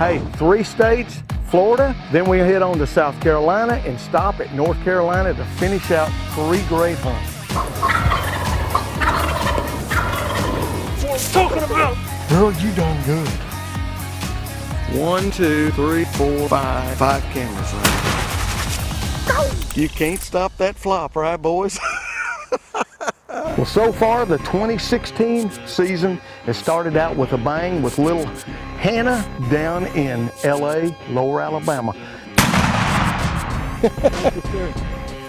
Hey, 3 states, Florida, then we head on to South Carolina and stop at North Carolina to finish out 3 great hunts. That's what I'm talking about. Girl, you done good. 1, 2, 3, 4, 5. 5 cameras right. You can't stop that flop, right, boys? Well, so far the 2016 season has started out with a bang with little Hannah down in LA, Lower Alabama.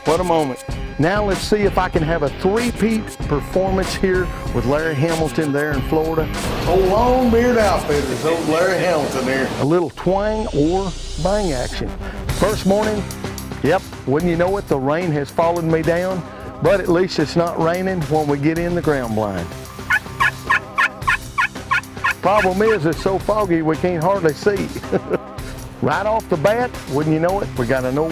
What a moment. Now let's see if I can have a three-peat performance here with Larry Hamilton there in Florida. Old Long Beard Outfitters, old Larry Hamilton there. A little twang or bang action. First morning, yep, wouldn't you know it, the rain has followed me down, but at least it's not raining when we get in the ground blind. Problem is, it's so foggy we can't hardly see. Right off the bat, wouldn't you know it, we got an old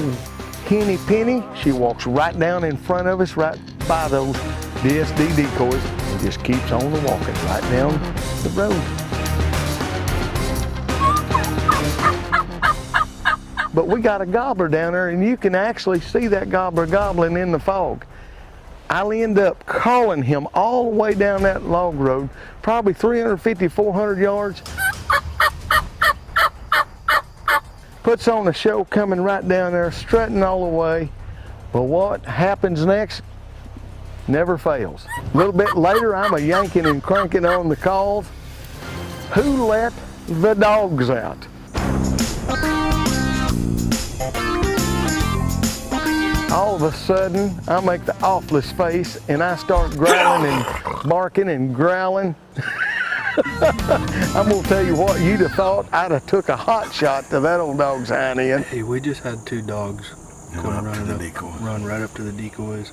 Henny Penny. She walks right down in front of us, right by those DSD decoys, and just keeps on walking right down the road. But we got a gobbler down there, and you can actually see that gobbler gobbling in the fog. I'll end up calling him all the way down that log road, probably 350, 400 yards. Puts on a show coming right down there, strutting all the way. But what happens next never fails. A little bit later, I'm a yanking and cranking on the calls. Who let the dogs out? All of a sudden, I make the awfulest face and I start growling and barking and growling. I'm gonna tell you what, you'd have thought I'd have took a hot shot to that old dog's hind end. Hey, we just had 2 dogs come run right up to the decoys.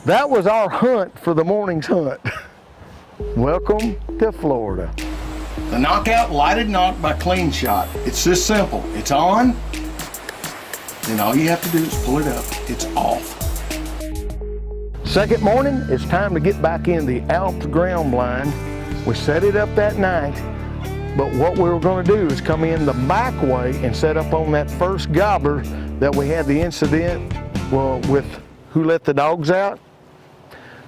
That was our hunt for the morning's hunt. Welcome to Florida. The knockout lighted knock by Clean Shot. It's this simple. It's on, and all you have to do is pull it up. It's off. Second morning, it's time to get back in the Alps ground blind. We set it up that night, but what we were going to do is come in the back way and set up on that first gobbler that we had the incident with Who Let the Dogs Out.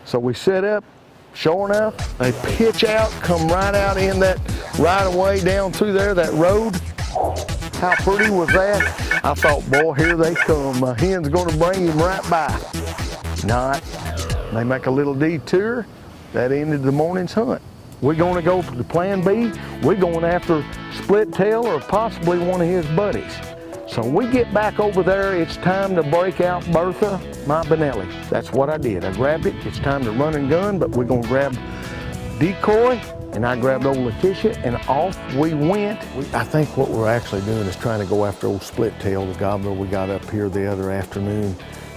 So we set up, sure enough, they pitch out, come right out in that right away down through there, that road. How pretty was that? I thought, boy, here they come. My hen's going to bring him right by. Not. They make a little detour. That ended the morning's hunt. We're going to go to plan B. We're going after Split Tail or possibly one of his buddies. So we get back over there. It's time to break out Bertha, my Benelli. That's what I did. I grabbed it. It's time to run and gun, but we're going to grab decoy, and I grabbed old Letitia, and off we went. I think what we're actually doing is trying to go after old Split Tail, the gobbler we got up here the other afternoon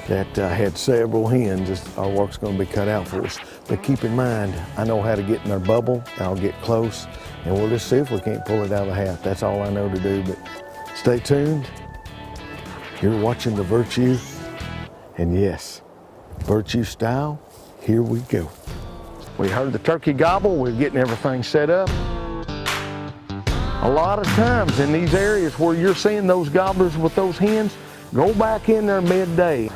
that had several hens. Our work's going to be cut out for us. But keep in mind, I know how to get in their bubble. I'll get close, and we'll just see if we can't pull it out of the hat. That's all I know to do, but stay tuned. You're watching The Virtue, and yes, Virtue style, here we go. We heard the turkey gobble. We're getting everything set up. A lot of times in these areas where you're seeing those gobblers with those hens, go back in there midday.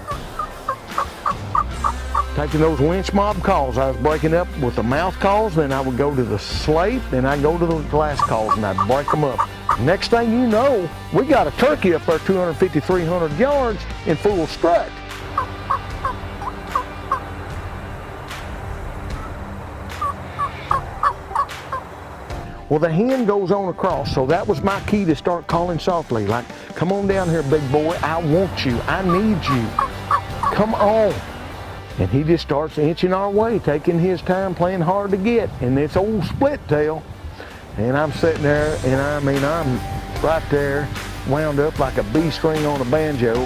Taking those winch mob calls, I was breaking up with the mouth calls, then I would go to the slate, then I'd go to the glass calls, and I'd break them up. Next thing you know, we got a turkey up there 250, 300 yards in full strut. Well, the hen goes on across, so that was my key to start calling softly, like, come on down here, big boy, I want you, I need you, come on. And he just starts inching our way, taking his time, playing hard to get, and it's old Split Tail. And I'm sitting there, and I'm right there, wound up like a B string on a banjo,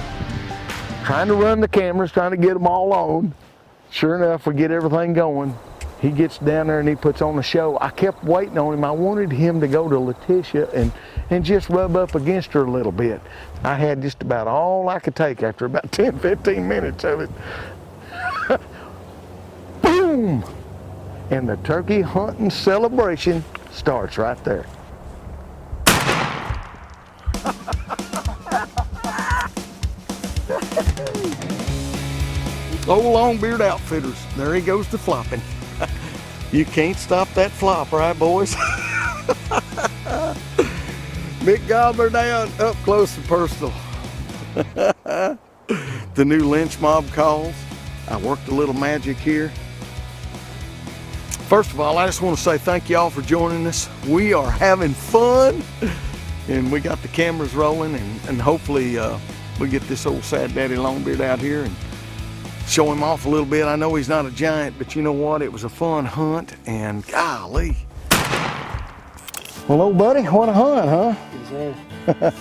trying to run the cameras, trying to get them all on. Sure enough, we get everything going. He gets down there and he puts on the show. I kept waiting on him. I wanted him to go to Letitia and just rub up against her a little bit. I had just about all I could take after about 10, 15 minutes of it. Boom! And the turkey hunting celebration starts right there. Old Longbeard Outfitters. There he goes to flopping. You can't stop that flop, right, boys? Big gobbler down, up close and personal. The new lynch mob calls. I worked a little magic here. First of all, I just want to say thank you all for joining us. We are having fun, and we got the cameras rolling, and hopefully we get this old sad daddy Longbeard out here and show him off a little bit. I know he's not a giant, but you know what? It was a fun hunt, and golly. Well, old buddy, what a hunt, huh? Yes,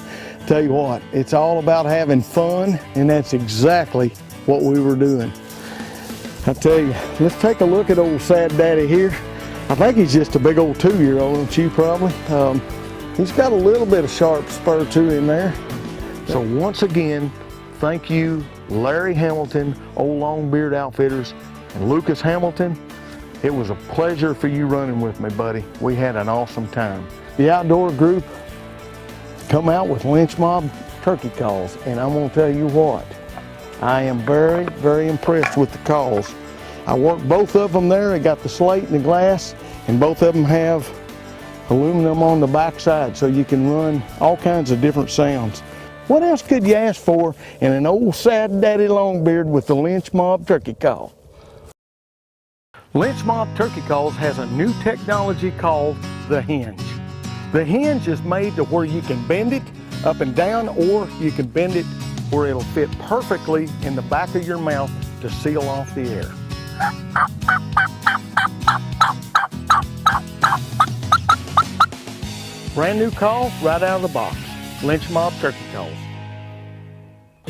Tell you what, it's all about having fun, and that's exactly what we were doing. I tell you, let's take a look at old sad daddy here. I think he's just a big old 2-year-old, don't you probably? He's got a little bit of sharp spur to him there. So once again, thank you, Larry Hamilton, Old Longbeard Outfitters, and Lucas Hamilton. It was a pleasure for you running with me, buddy. We had an awesome time. The outdoor group come out with lynch mob turkey calls, and I'm gonna tell you what, I am very, very impressed with the calls. I worked both of them there. I got the slate and the glass, and both of them have aluminum on the back side, so you can run all kinds of different sounds. What else could you ask for in an old sad daddy Longbeard with the lynch mob turkey call? Lynch mob turkey calls has a new technology called the hinge. The hinge is made to where you can bend it up and down, or you can bend it where it'll fit perfectly in the back of your mouth to seal off the air. Brand new call right out of the box. Lynch mob turkey calls.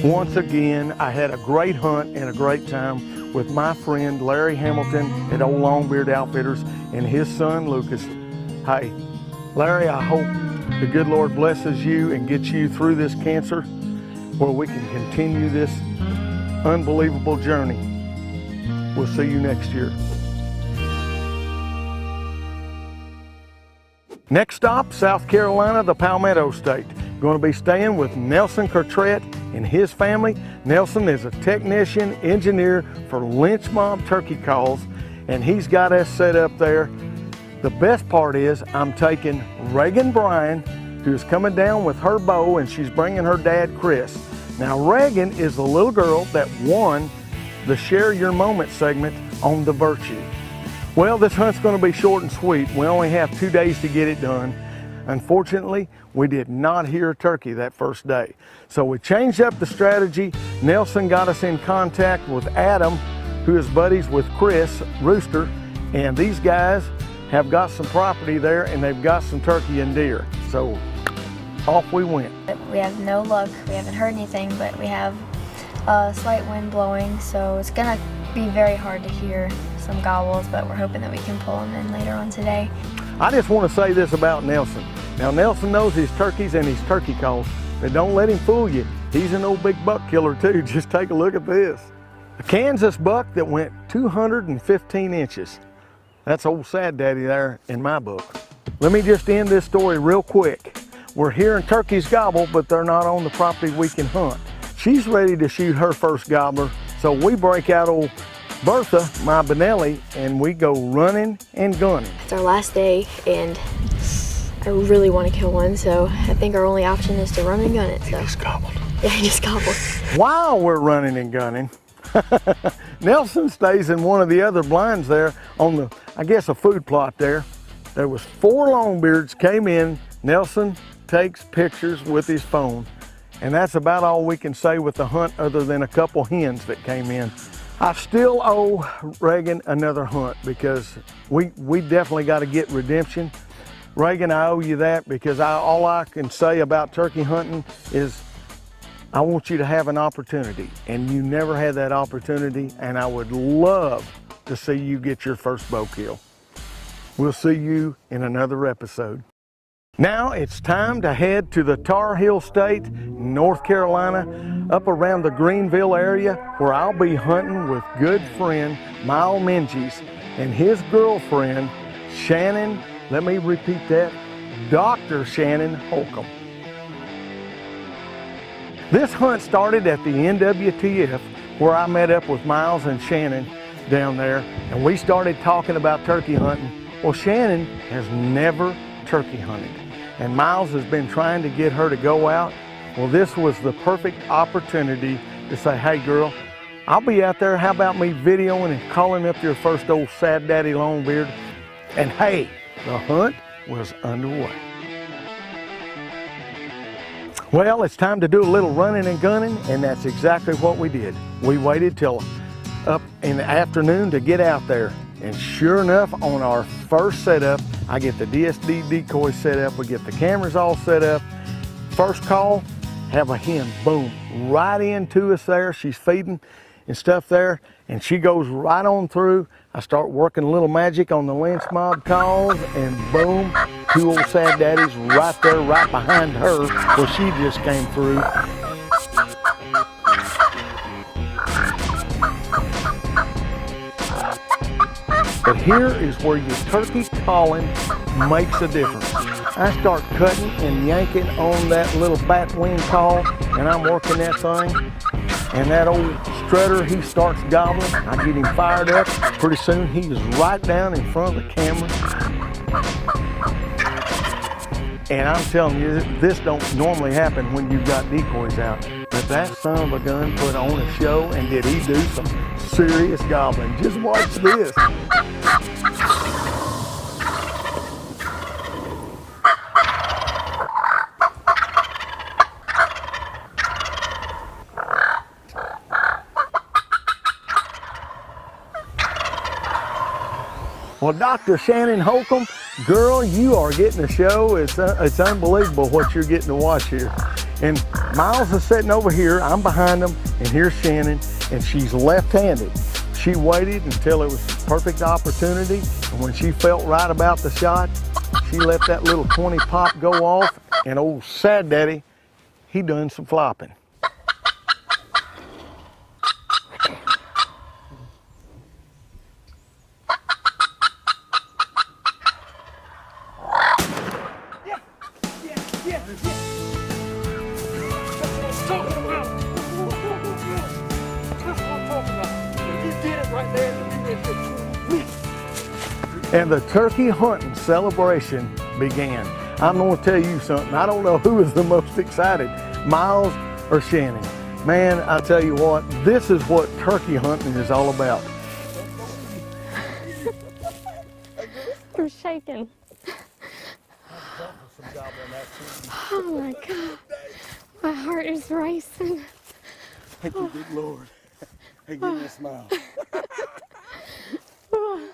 Once again, I had a great hunt and a great time with my friend Larry Hamilton at Old Longbeard Outfitters and his son Lucas. Hey, Larry, I hope the good Lord blesses you and gets you through this cancer where we can continue this unbelievable journey. We'll see you next year. Next stop, South Carolina, the Palmetto State. Going to be staying with Nelson Cartrette and his family. Nelson is a technician, engineer for lynch mob turkey calls, and he's got us set up there. The best part is I'm taking Reagan Bryan, who's coming down with her bow, and she's bringing her dad, Chris. Now, Reagan is the little girl that won the Share Your Moment segment on the Virtue. Well, this hunt's going to be short and sweet. We only have 2 days to get it done. Unfortunately, we did not hear a turkey that first day. So we changed up the strategy. Nelson got us in contact with Adam, who is buddies with Chris Rooster, and these guys have got some property there, and they've got some turkey and deer. So off we went. We have no luck. We haven't heard anything, but we have a slight wind blowing, so it's gonna be very hard to hear some gobbles, but we're hoping that we can pull them in later on today. I just want to say this about Nelson. Now, Nelson knows his turkeys and his turkey calls, but don't let him fool you. He's an old big buck killer too. Just take a look at this. A Kansas buck that went 215 inches. That's old sad daddy there in my book. Let me just end this story real quick. We're hearing turkeys gobble, but they're not on the property we can hunt. She's ready to shoot her first gobbler, so we break out old Bertha, my Benelli, and we go running and gunning. It's our last day, and I really want to kill one, so I think our only option is to run and gun it. So. He just gobbled. Yeah, he just gobbled. While we're running and gunning, Nelson stays in one of the other blinds there on the, I guess, a food plot there. There was 4 Longbeards came in. Nelson takes pictures with his phone, and that's about all we can say with the hunt other than a couple hens that came in. I still owe Reagan another hunt because we definitely got to get redemption. Reagan, I owe you that because all I can say about turkey hunting is I want you to have an opportunity, and you never had that opportunity, and I would love to see you get your first bow kill. We'll see you in another episode. Now it's time to head to the Tar Heel State, North Carolina, up around the Greenville area, where I'll be hunting with good friend Mile Menges and his girlfriend, Shannon, let me repeat that, Dr. Shannon Holcomb. This hunt started at the NWTF where I met up with Miles and Shannon down there, and we started talking about turkey hunting. Well, Shannon has never turkey hunted, and Miles has been trying to get her to go out. Well, this was the perfect opportunity to say, hey girl, I'll be out there. How about me videoing and calling up your first old Sad Daddy Longbeard? And hey, the hunt was underway. Well, it's time to do a little running and gunning, and that's exactly what we did. We waited till up in the afternoon to get out there, and sure enough, on our first setup, I get the DSD decoy set up, we get the cameras all set up. First call, have a hen, boom, right into us there. She's feeding and stuff there, and she goes right on through. I start working a little magic on the lynch mob calls, and boom, two old Sad Daddies right there, right behind her where she just came through. But here is where your turkey calling makes a difference. I start cutting and yanking on that little bat wing call, and I'm working that thing. And that old strutter, he starts gobbling. I get him fired up. Pretty soon, he is right down in front of the camera. And I'm telling you, this don't normally happen when you've got decoys out. But that son of a gun put on a show, and did he do some serious gobbling. Just watch this. Well, Dr. Shannon Holcomb, girl, you are getting a show. It's unbelievable what you're getting to watch here. And Miles is sitting over here, I'm behind him, and here's Shannon, and she's left-handed. She waited until it was the perfect opportunity, and when she felt right about the shot, she let that little 20 pop go off, and old Sad Daddy, he done some flopping. And the turkey hunting celebration began. I'm going to tell you something. I don't know who is the most excited, Miles or Shannon. Man, I tell you what, this is what turkey hunting is all about. I'm shaking. Oh my God. My heart is racing. Thank you, good Lord. Hey, give me a smile. Awesome.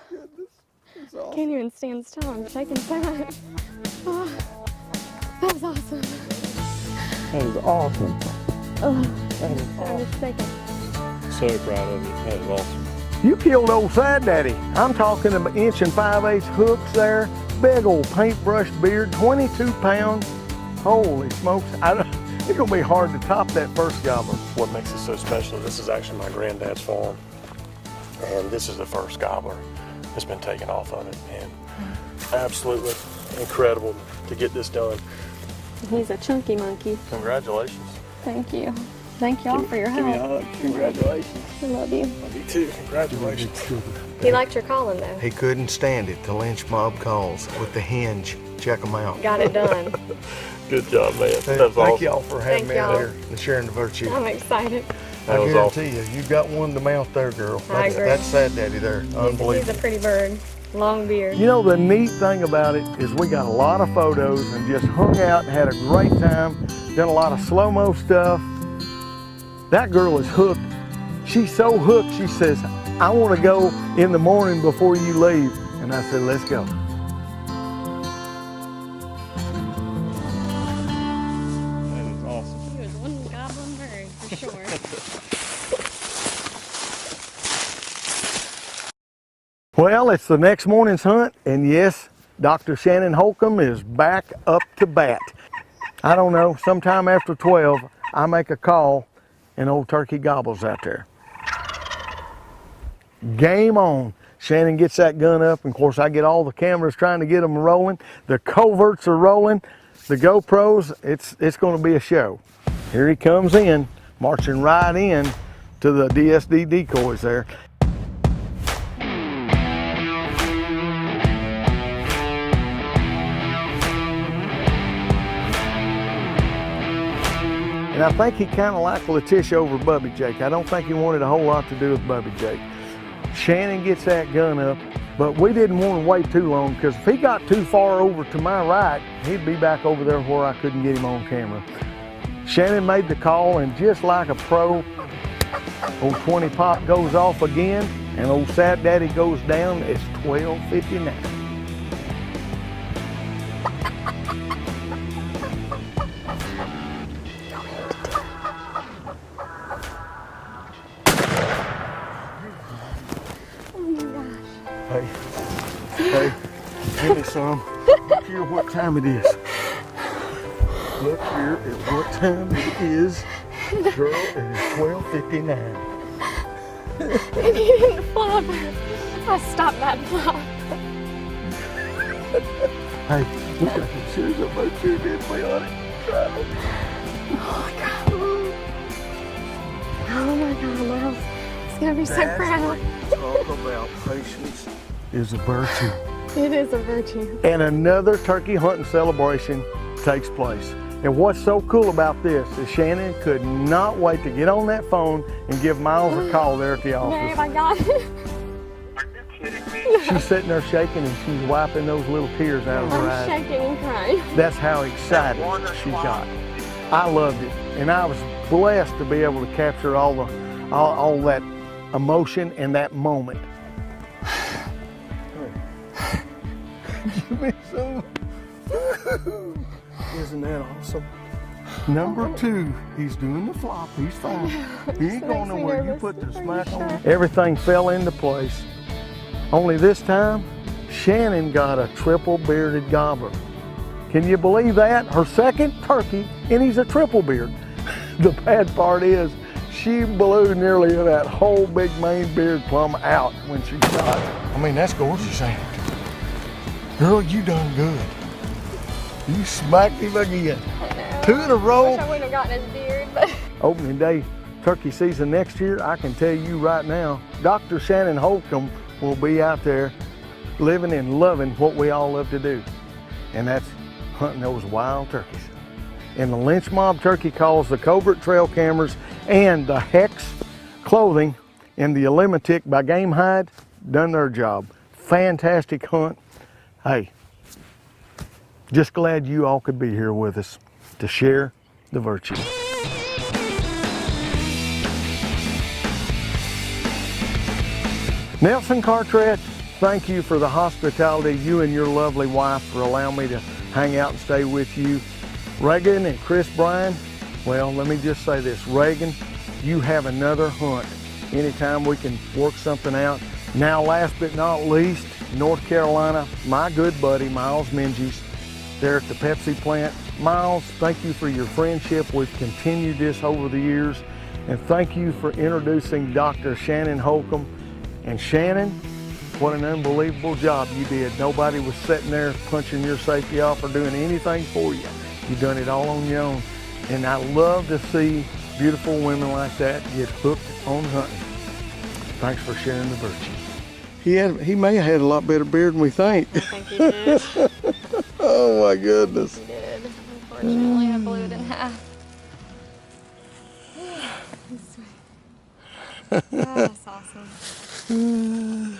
Can't even stand still. I'm shaking so much. Oh, that was awesome. That was awesome. I was shaking. So proud of you. That was awesome. You killed old Sad Daddy. I'm talking about 1 5/8" hooks there, big old paintbrush beard, 22 pounds. Holy smokes. It's going to be hard to top that first gobbler. What makes it so special, this is actually my granddad's farm. And this is the first gobbler that's been taken off of it. And absolutely incredible to get this done. He's a chunky monkey. Congratulations. Thank you. Thank y'all for your help. Give me a hug. Congratulations. I love you. Love you too. Congratulations. He liked your calling though. He couldn't stand it, the lynch mob calls with the hinge. Check them out. Got it done. Good job, man. Hey, That was thank awesome. y'all for having Thank me y'all. out here and sharing the virtue. I'm excited. I That was guarantee you, you got one to mount there, girl. I agree. That's Sad Daddy there. He's Unbelievable. a pretty bird. Long beard. You know, the neat thing about it is we got a lot of photos and just hung out and had a great time, done a lot of slow-mo stuff. That girl is hooked. She's so hooked, she says, I want to go in the morning before you leave. And I said, let's go. That is awesome. He was one goblin bird for sure. Well, it's the next morning's hunt, and yes, Dr. Shannon Holcomb is back up to bat. I don't know, sometime after 12, I make a call, and old turkey gobbles out there. Game on. Shannon gets that gun up, and of course I get all the cameras trying to get them rolling. The coverts are rolling. The GoPros, it's going to be a show. Here he comes in, marching right in to the DSD decoys there. And I think he kind of liked Letitia over Bubby Jake. I don't think he wanted a whole lot to do with Bubby Jake. Shannon gets that gun up, but we didn't want to wait too long because if he got too far over to my right, he'd be back over there where I couldn't get him on camera. Shannon made the call, and just like a pro, old 20 pop goes off again, and old Sad Daddy goes down. It's 12:59. Hey, give me some. Look here what time it is. Look here at what time it is. Girl, it is 12:59. And he didn't flop. I stopped that flop. Hey, we got the shoes up both shoes, didn't we, honey? Oh my God. Oh my God, Miles. It's gonna be so proud. Talk about patience is a virtue. It is a virtue. And another turkey hunting celebration takes place. And what's so cool about this is Shannon could not wait to get on that phone and give Miles a call there at the office. Babe, I got it. She's sitting there shaking and she's wiping those little tears out of her I'm eyes. shaking and crying. That's how excited she got. I loved it, and I was blessed to be able to capture all that emotion and that moment. Give me some. Isn't that awesome? Number 2, he's doing the flop. He's fine. He ain't going nowhere. You put the smack on him. Everything fell into place. Only this time, Shannon got a triple bearded gobbler. Can you believe that? Her second turkey, and he's a triple beard. The bad part is, she blew nearly that whole big main beard plumb out when she shot. I mean, that's gorgeous, ain't it? Girl, you done good. You smacked him again. 2 in a row. I wouldn't have gotten his beard, but. Opening day turkey season next year, I can tell you right now, Dr. Shannon Holcomb will be out there living and loving what we all love to do. And that's hunting those wild turkeys. And the Lynch Mob Turkey Calls, the Covert Trail Cameras, and the Hex clothing and the Elimatic by Game Hide done their job. Fantastic hunt. Hey, just glad you all could be here with us to share the virtue. Nelson Carteret, thank you for the hospitality, you and your lovely wife, for allowing me to hang out and stay with you. Reagan and Chris Bryan, well, let me just say this. Reagan, you have another hunt. Anytime we can work something out. Now, last but not least, North Carolina, my good buddy, Miles Minges, there at the Pepsi plant. Miles, thank you for your friendship. We've continued this over the years. And thank you for introducing Dr. Shannon Holcomb. And Shannon, what an unbelievable job you did. Nobody was sitting there punching your safety off or doing anything for you. You've done it all on your own. And I love to see beautiful women like that get hooked on hunting. Thanks for sharing the virtue. He may have had a lot better beard than we think. I think he did. Oh my goodness. He did. Unfortunately, I blew it in half. That's awesome.